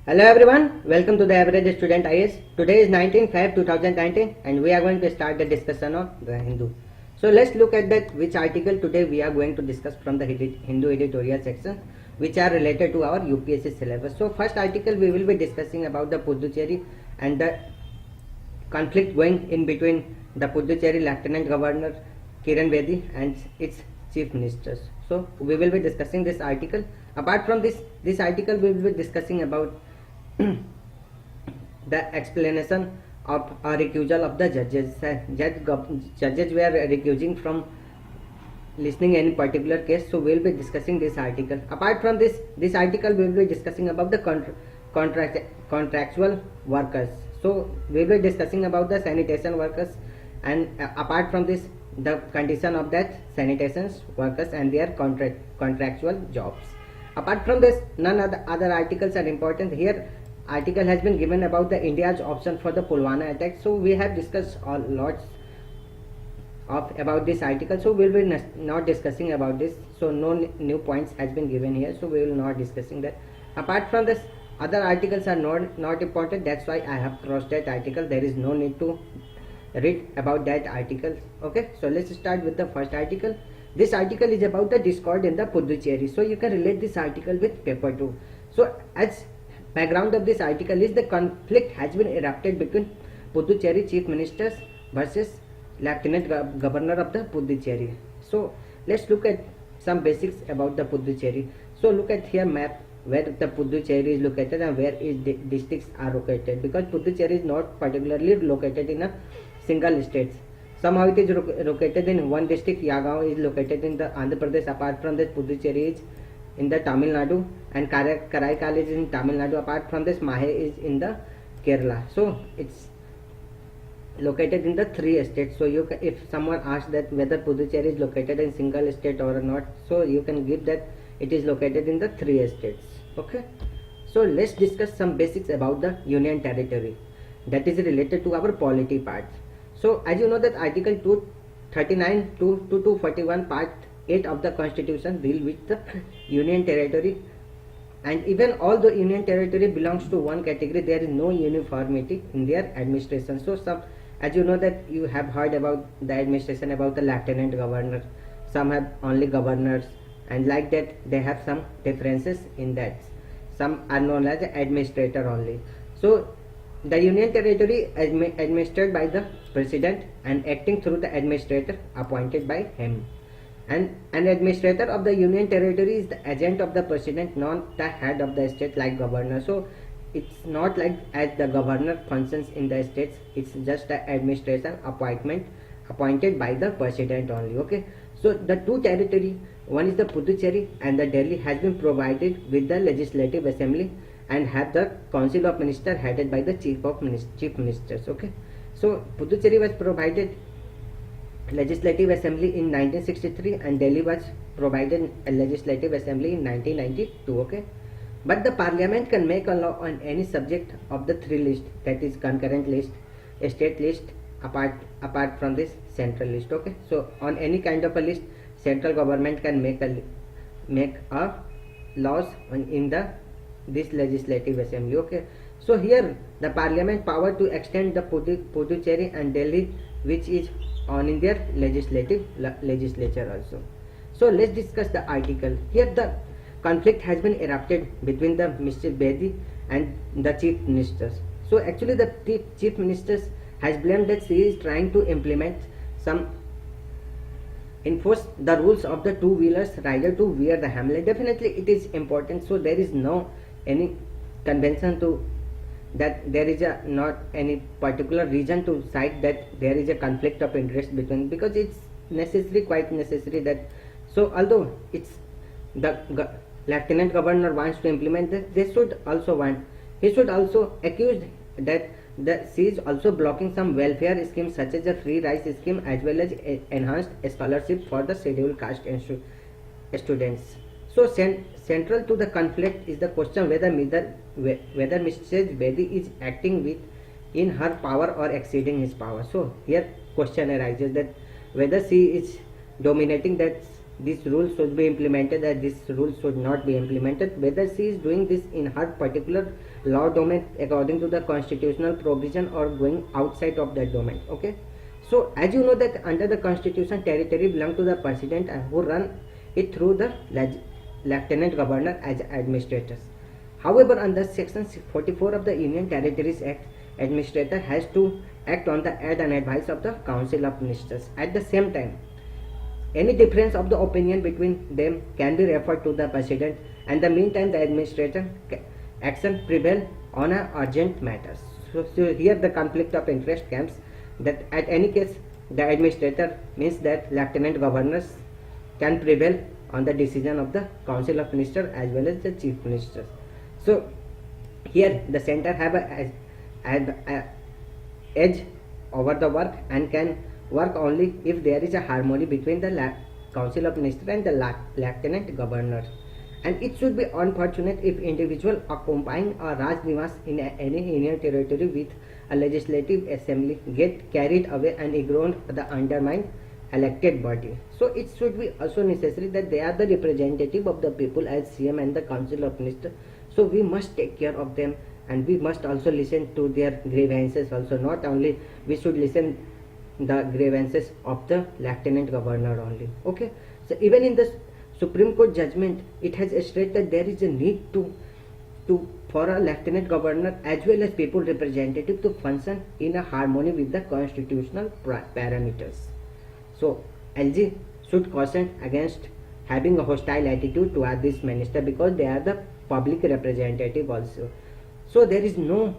Hello everyone, welcome to the Average Student IS. Today is 19 Feb 2019 and we are going to start the discussion on the Hindu. So let's look at that which article today we are going to discuss from the Hindu editorial section which are related to our UPSC syllabus. So first article we will be discussing about the Puducherry and the conflict going in between the Puducherry Lieutenant Governor Kiran Bedi and its chief ministers. So we will be discussing this article. Apart from this article we will be discussing about the explanation of a recusal of the judges. Judges were recusing from listening any particular case, so we will be discussing this article. Apart from this article we will be discussing about the contractual workers. So we will be discussing about the sanitation workers, and apart from this the condition of that sanitation workers and their contractual jobs. Apart from this, none other articles are important. Here article has been given about the India's option for the Pulwama attack. So we have discussed a lot of about this article. So we will be not discussing about this. So no new points has been given here. So we will not discussing that. Apart from this, other articles are not important. That's why I have crossed that article. There is no need to read about that article. Okay. So let's start with the first article. This article is about the discord in the Puducherry. So you can relate this article with paper 2. So as background of this article is the conflict has been erupted between Puducherry chief ministers versus Lieutenant Governor of the Puducherry. So let's look at some basics about the Puducherry. So look at here map where the Puducherry is located and where its districts are located, because Puducherry is not particularly located in a single state. Somehow it is located in one district. Yagaon is located in the Andhra Pradesh. Apart from this, Puducherry is in the Tamil Nadu, and Karaikal is in Tamil Nadu. Apart from this, Mahe is in the Kerala. So it's located in the 3 states. So you can, if someone asks that whether Puducherry is located in single state or not, so you can give that it is located in the 3 states. Okay. So let's discuss some basics about the Union Territory that is related to our polity part. So as you know that Article 239 to 241 Part 8 of the Constitution deal with the Union Territory, and even although Union Territory belongs to one category, there is no uniformity in their administration. So some, as you know that you have heard about the administration about the Lieutenant Governor, some have only governors, and like that they have some differences in that. Some are known as administrator only. So the Union Territory is administered by the President and acting through the administrator appointed by him. And an administrator of the Union Territory is the agent of the President, not the head of the state like governor. So it's not like as the governor functions in the states, it's just the administration appointed by the President only. Okay. So the two territory, one is the Puducherry and the Delhi, has been provided with the Legislative Assembly and have the Council of Ministers headed by the Chief Ministers. Okay. So Puducherry was provided Legislative Assembly in 1963 and Delhi was provided a Legislative Assembly in 1992. Okay. But the Parliament can make a law on any subject of the 3 lists, that is concurrent list, state list, apart from this central list. Okay. So on any kind of a list, central government can make a laws in this Legislative Assembly. Okay. So here the Parliament power to extend the Puducherry and Delhi, which is on in their legislature also. So let's discuss the article. Here the conflict has been erupted between the Mr. Bedi and the chief ministers. So actually the chief ministers has blamed that she is trying to enforce the rules of the two-wheelers rider to wear the helmet. Definitely it is important. So there is no any convention to that there is not any particular reason to cite that there is a conflict of interest between, because it's quite necessary that. So although it's the Lieutenant Governor wants to implement this, he should also accuse that she is also blocking some welfare schemes such as a free rice scheme as well as enhanced scholarship for the scheduled caste students. So central to the conflict is the question whether Mrs. Bedi is acting in her power or exceeding his power. So here question arises that whether she is dominating that this rule should be implemented, that this rule should not be implemented, whether she is doing this in her particular law domain according to the constitutional provision or going outside of that domain. Okay, so as you know that under the constitution, territory belong to the president who run it through the lieutenant governor as administrators. However, under section 44 of the Union Territories Act, administrator has to act on the ad and advice of the council of ministers. At the same time, any difference of the opinion between them can be referred to the president, and the meantime the administrator action prevail on a urgent matters. So here the conflict of interest comes, that at any case the administrator means that lieutenant governors can prevail on the decision of the council of ministers as well as the chief ministers. So here the center have a edge over the work and can work only if there is a harmony between the council of ministers and the lieutenant governor. And it should be unfortunate if individual occupying a Raj Nivas in any union territory with a legislative assembly get carried away and ignore the undermined elected body. So it should be also necessary that they are the representative of the people as CM and the council of ministers. So we must take care of them, and we must also listen to their grievances also. Not only we should listen the grievances of the lieutenant governor only. Okay, so even in the Supreme Court judgment, it has stated that there is a need to for a lieutenant governor as well as people representative to function in a harmony with the constitutional parameters. So LG should caution against having a hostile attitude toward this minister, because they are the public representative also. So there is no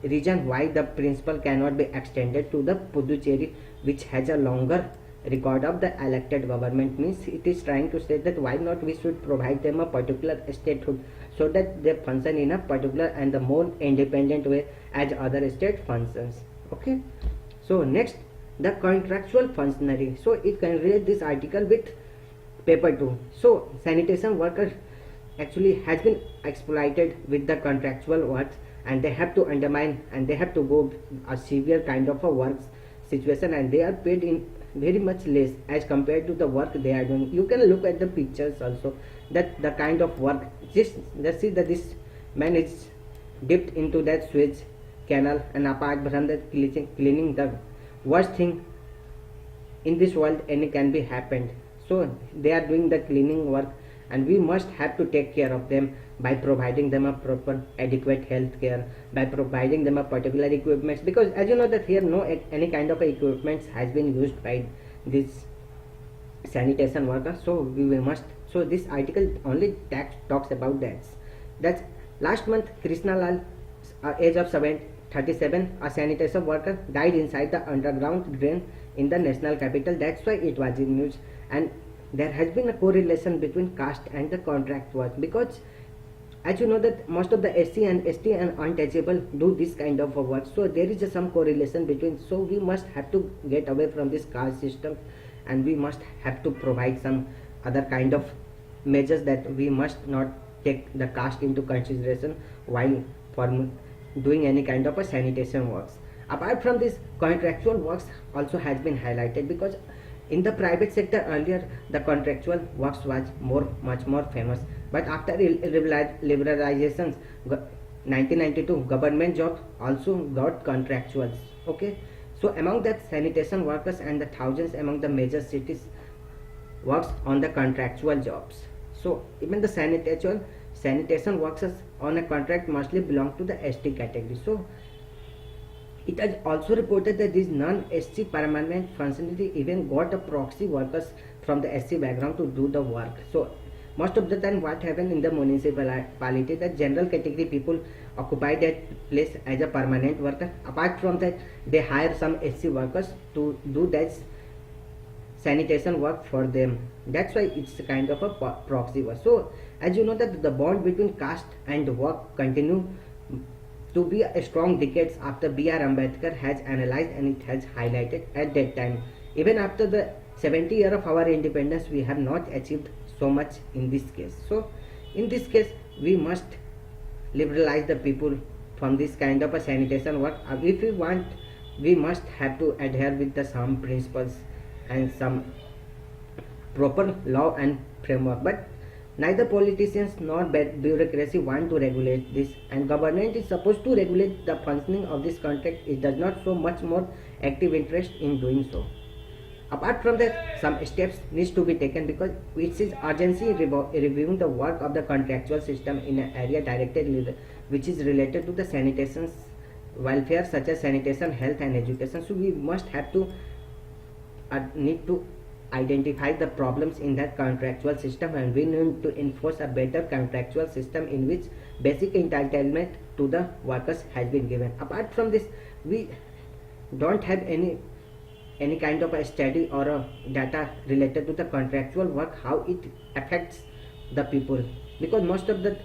reason why the principle cannot be extended to the Puducherry, which has a longer record of the elected government. Means it is trying to say that why not we should provide them a particular statehood so that they function in a particular and the more independent way as other state functions. Okay, so next, the contractual functionary. So it can relate this article with paper 2. So sanitation workers actually has been exploited with the contractual works, and they have to undermine and they have to go a severe kind of a work situation, and they are paid in very much less as compared to the work they are doing. You can look at the pictures also, that the kind of work, just let's see that this man is dipped into that sewage canal, and apart from that cleaning, the worst thing in this world any can be happened. So they are doing the cleaning work, and we must have to take care of them by providing them a proper adequate health care, by providing them a particular equipments, because as you know that here no any kind of equipments has been used by this sanitation workers. So we must, so this article only talks about that. That's last month Krishna Lal, age of 37, a sanitation worker, died inside the underground drain in the national capital. That's why it was in news. And there has been a correlation between caste and the contract work, because as you know that most of the SC and ST and untouchable do this kind of work. So there is some correlation between, so we must have to get away from this caste system, and we must have to provide some other kind of measures, that we must not take the caste into consideration while doing any kind of a sanitation works. Apart from this, contractual works also has been highlighted, because in the private sector earlier the contractual works was much more famous, but after liberalizations 1992, government jobs also got contractuals. Okay, so among that sanitation workers and the thousands among the major cities works on the contractual jobs. So even the sanitation workers on a contract mostly belong to the ST category. So it has also reported that these non-SC permanent functionary even got a proxy workers from the SC background to do the work. So most of the time what happened in the municipality, that general category people occupy that place as a permanent worker. Apart from that, they hire some SC workers to do that sanitation work for them. That's why it's kind of a proxy work. So as you know that the bond between caste and work continue to be a strong decades after B.R. Ambedkar has analyzed, and it has highlighted at that time. Even after the 70 year of our independence, we have not achieved so much in this case. So in this case, we must liberalize the people from this kind of a sanitation work. If we want, we must have to adhere with the some principles and some proper law and framework. But Neither politicians nor bureaucracy want to regulate this, and government is supposed to regulate the functioning of this contract. It does not show much more active interest in doing so. Apart from that, some steps needs to be taken because it is urgency reviewing the work of the contractual system in an area directed which is related to the sanitation welfare, such as sanitation, health and education. So we must have to need to identify the problems in that contractual system, and we need to enforce a better contractual system in which basic entitlement to the workers has been given. Apart from this, we don't have any kind of a study or a data related to the contractual work, how it affects the people, because most of the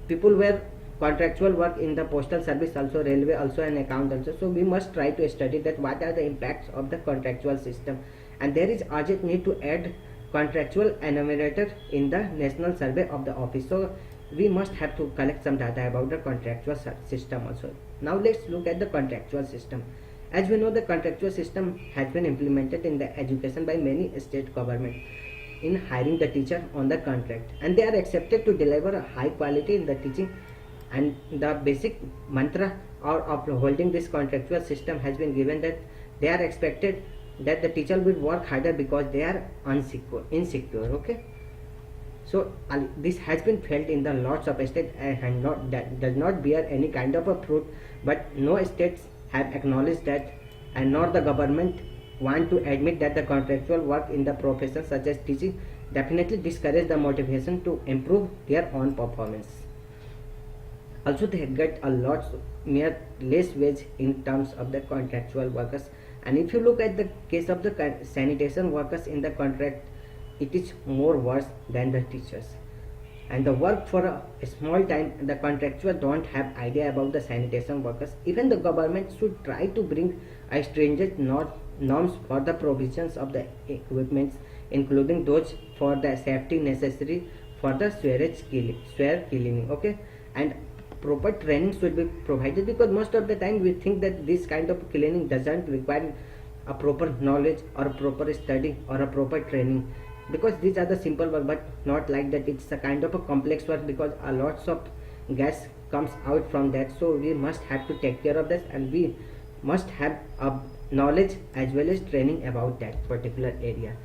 people were contractual work in the postal service also, railway also and account also. So we must try to study that what are the impacts of the contractual system, and there is urgent need to add contractual enumerator in the national survey of the office. So we must have to collect some data about the contractual system also. Now let's look at the contractual system. As we know, the contractual system has been implemented in the education by many state governments in hiring the teacher on the contract, and they are accepted to deliver a high quality in the teaching, and the basic mantra of holding this contractual system has been given that they are expected that the teacher will work harder because they are insecure. Okay, so this has been felt in the lots of states and that does not bear any kind of a fruit, but no states have acknowledged that, and nor the government want to admit that the contractual work in the profession such as teaching definitely discourage the motivation to improve their own performance. Also, they get a lot mere less wage in terms of the contractual workers. And if you look at the case of the sanitation workers in the contract, it is more worse than the teachers. And the work for a small time, the contractual don't have idea about the sanitation workers. Even the government should try to bring a stringent norms for the provisions of the equipments, including those for the safety necessary for the swear cleaning. Okay, and proper training should be provided, because most of the time we think that this kind of cleaning doesn't require a proper knowledge or a proper study or a proper training, because these are the simple work, but not like that. It's a kind of a complex work because a lots of gas comes out from that. So we must have to take care of this, and we must have a knowledge as well as training about that particular area.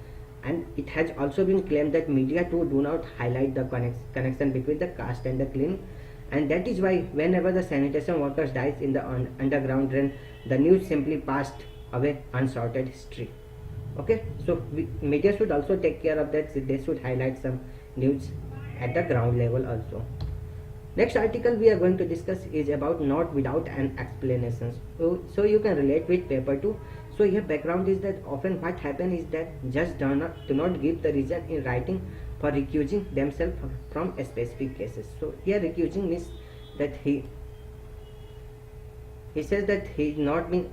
And it has also been claimed that media too do not highlight the connection between the caste and the cleaning, and that is why whenever the sanitation workers dies in the underground drain, the news simply passed away unsorted history. Okay, so media should also take care of that. They should highlight some news at the ground level also. Next article we are going to discuss is about not without an explanation. So you can relate with paper 2. So here background is that often what happens is that judges do not give the reason in writing for recusing themselves from specific cases. So here recusing means that he says that he not been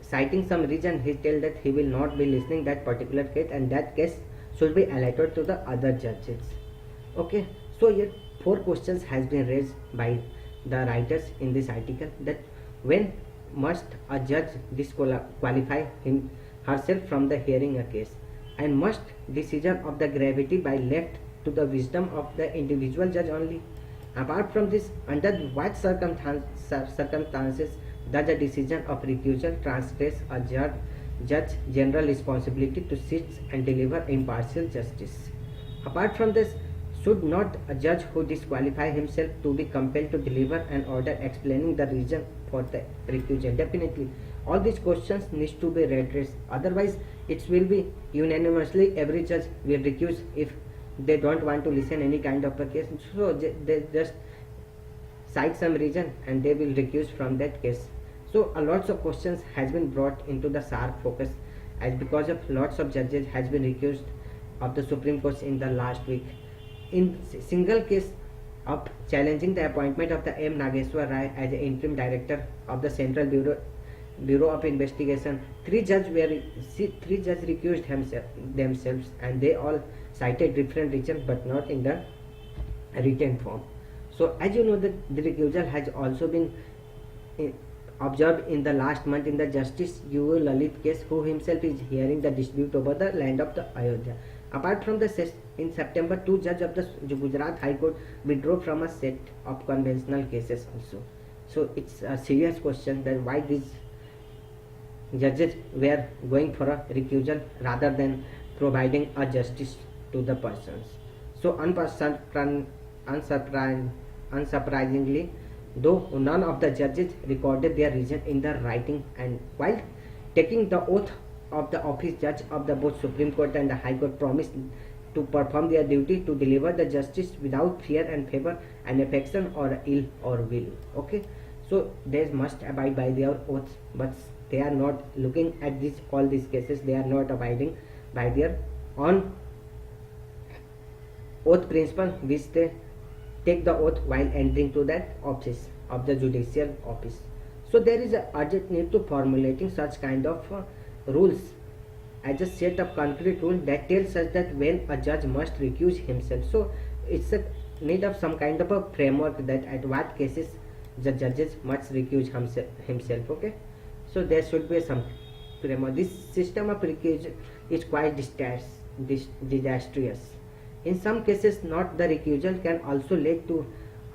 citing some reason. He tells that he will not be listening that particular case, and that case should be allotted to the other judges. Okay, so here 4 questions has been raised by the writers in this article, that when must a judge disqualify herself from the hearing a case, and must decision of the gravity be left to the wisdom of the individual judge only. Apart from this, under what circumstances does the decision of recusal transgress a judge general responsibility to sit and deliver impartial justice. Apart from this, should not a judge who disqualify himself to be compelled to deliver an order explaining the reason for the recusal? Definitely all these questions needs to be redressed, otherwise it will be unanimously every judge will recuse if they don't want to listen any kind of a case. So they just cite some reason and they will recuse from that case. So a lots of questions has been brought into the sharp focus, as because of lots of judges has been recused of the Supreme Court in the last week. In single case of challenging the appointment of the M. Nageshwar Rai as the interim director of the Central Bureau of Investigation, 3 judges recused themselves, and they all cited different reasons but not in the written form. So as you know, the recusal has also been observed in the last month in the Justice U. Lalit case, who himself is hearing the dispute over the land of the Ayodhya. Apart from the in September, 2 judges of the Gujarat High Court withdrew from a set of conventional cases also. So it's a serious question that why these judges were going for a recusal rather than providing a justice to the persons. So unsurprisingly, though none of the judges recorded their reason in the writing, and while taking the oath of the office, judge of the both Supreme Court and the High Court promised to perform their duty to deliver the justice without fear and favor and affection or ill or will. Okay, so they must abide by their oaths, but they are not looking at this all these cases. They are not abiding by their own oath principle, which they take the oath while entering to that office of the judicial office. So there is a urgent need to formulating such kind of rules as a set of concrete rule that tells us that when a judge must recuse himself. So it's a need of some kind of a framework that at what cases the judges must recuse himself. Okay, so there should be some framework. This system of recusal is quite disastrous. In some cases, not the recusal can also lead to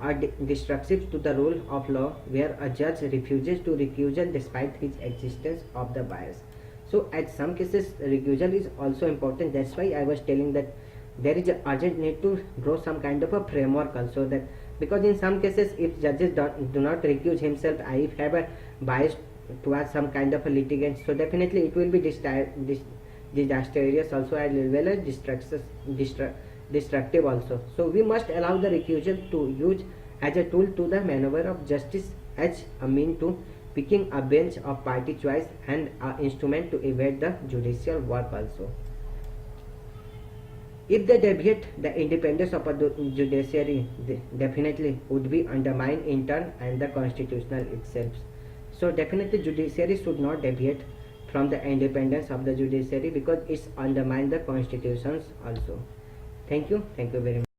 are destructive to the rule of law, where a judge refuses to recusal despite his existence of the bias. So at some cases recusal is also important. That's why I was telling that there is an urgent need to draw some kind of a framework also, that because in some cases if judges do not recuse himself, I have a bias towards some kind of a litigant, so definitely it will be disastrous also as well as destructive also. So we must allow the recusal to use as a tool to the maneuver of justice, as a mean to picking a bench of party choice and an instrument to evade the judicial work also. If they deviate, the independence of a judiciary definitely would be undermined in turn, and the constitutional itself. So definitely judiciary should not deviate from the independence of the judiciary, because it's undermine the constitutions also. Thank you very much.